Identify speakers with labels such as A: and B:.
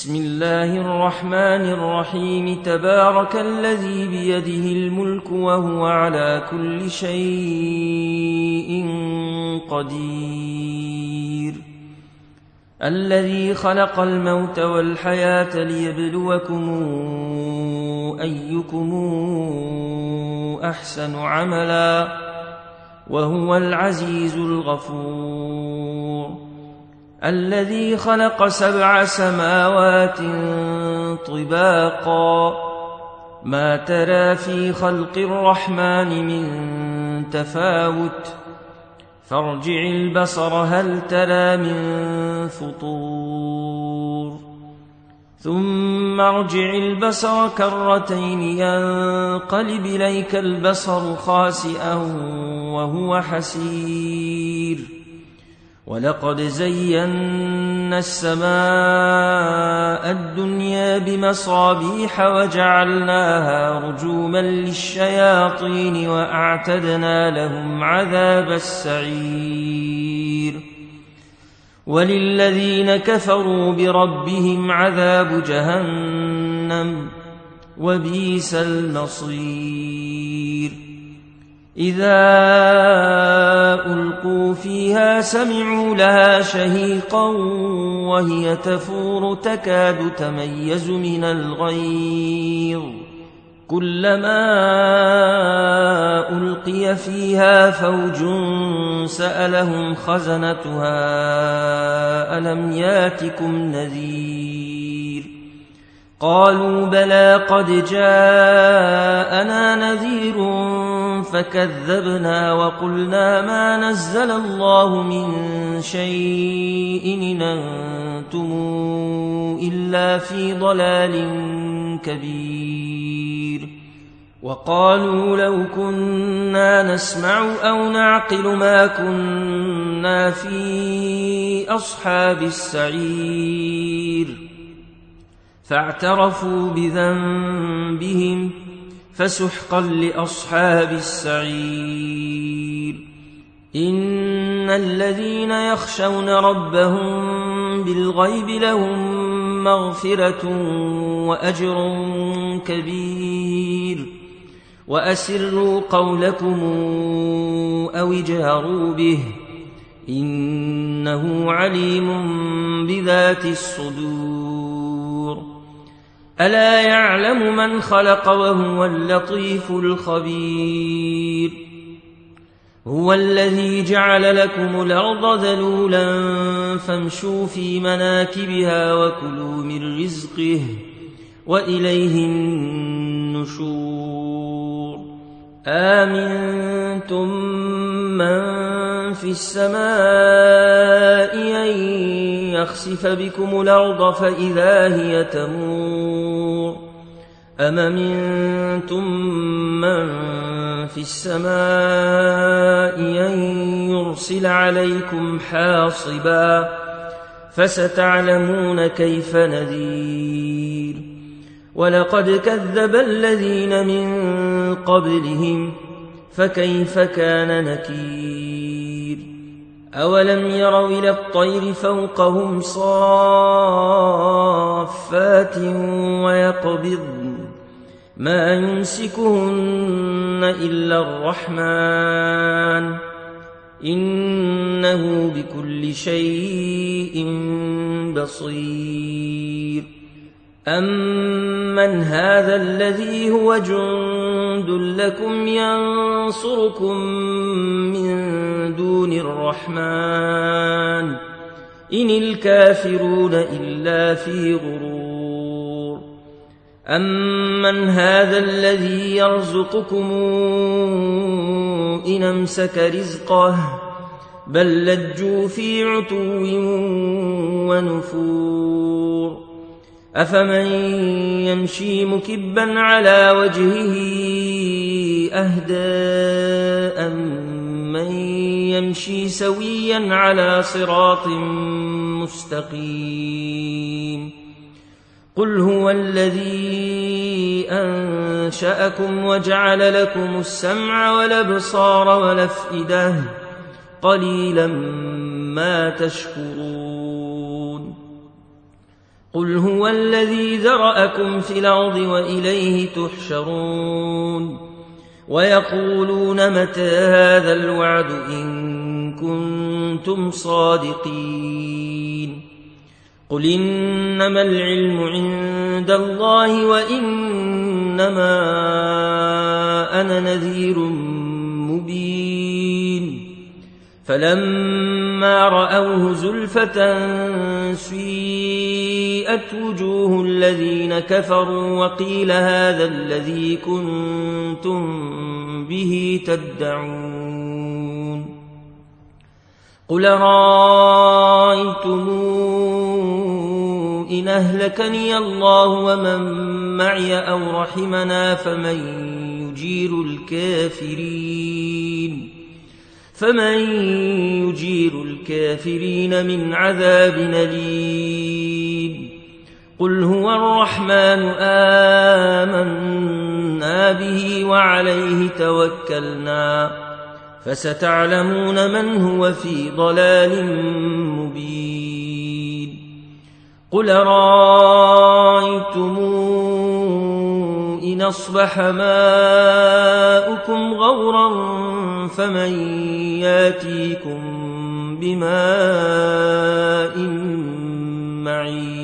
A: بسم الله الرحمن الرحيم. تبارك الذي بيده الملك وهو على كل شيء قدير، الذي خلق الموت والحياة ليبلوكم أيكم أحسن عملا وهو العزيز الغفور. الذي خلق 7 سماوات طباقا، ما ترى في خلق الرحمن من تفاوت، فارجع البصر هل ترى من فطور، ثم ارجع البصر كرتين ينقلب إليك البصر خاسئا وهو حسير. ولقد زينا السماء الدنيا بمصابيح وجعلناها رجوما للشياطين وأعتدنا لهم عذاب السعير. وللذين كفروا بربهم عذاب جهنم وبئس المصير. إذا ألقوا فيها سمعوا لها شهيقا وهي تفور تكاد تميز من الغيظ، كلما ألقي فيها فوج سألهم خزنتها ألم ياتكم نذير، قالوا بلى قد جاءنا نذير فكذبنا وقلنا ما نزل الله من شيء إن أنتم إلا في ضلال كبير. وقالوا لو كنا نسمع أو نعقل ما كنا في أصحاب السعير، فاعترفوا بذنبهم فسحقا لأصحاب السعير. إن الذين يخشون ربهم بالغيب لهم مغفرة وأجر كبير. وأسروا قولكم أو اجهروا به إنه عليم بذات الصدور. ألا يعلم من خلق وهو اللطيف الخبير. هو الذي جعل لكم الأرض ذلولا فامشوا في مناكبها وكلوا من رزقه وإليه النشور. آمنتم من في السماء أن يخسف بكم الأرض فإذا هي تمور، أم أمنتم من في السماء أن يرسل عليكم حاصبا فستعلمون كيف نذير. ولقد كذب الذين من قبلهم فكيف كان نكير. أولم يروا إلى الطير فوقهم صافات ويقبضن ما يمسكهن إلا الرحمن إنه بكل شيء بصير. أمن هذا الذي هو جند لكم ينصركم من دون الرحمن إن الكافرون إلا في غرور. أمن هذا الذي يرزقكم إن أمسك رزقه بل لجوا في عتو ونفور. أفمن يمشي مكبا على وجهه أهدى أمن يمشي سويا على صراط مستقيم. قل هو الذي أنشأكم وجعل لكم السمع والأبصار والأفئدة قليلا ما تشكرون. قل هو الذي ذرأكم في الأرض وإليه تحشرون ويقولون متى هذا الوعد إن كنتم صادقين قل إنما العلم عند الله وإنما أنا نذير مبين فلما رأوه زلفة سيئت وجوه الذين كفروا وقيل هذا الذي كنتم به تدعون قل رأيتم إن أهلكني الله ومن معي أو رحمنا فمن يجير الكافرين من عذاب أليم قل هو الرحمن آمنا به وعليه توكلنا فستعلمون من هو في ضلال مبين قل رأيتم إن أصبح ماؤكم غورا فمن ياتيكم بماء معين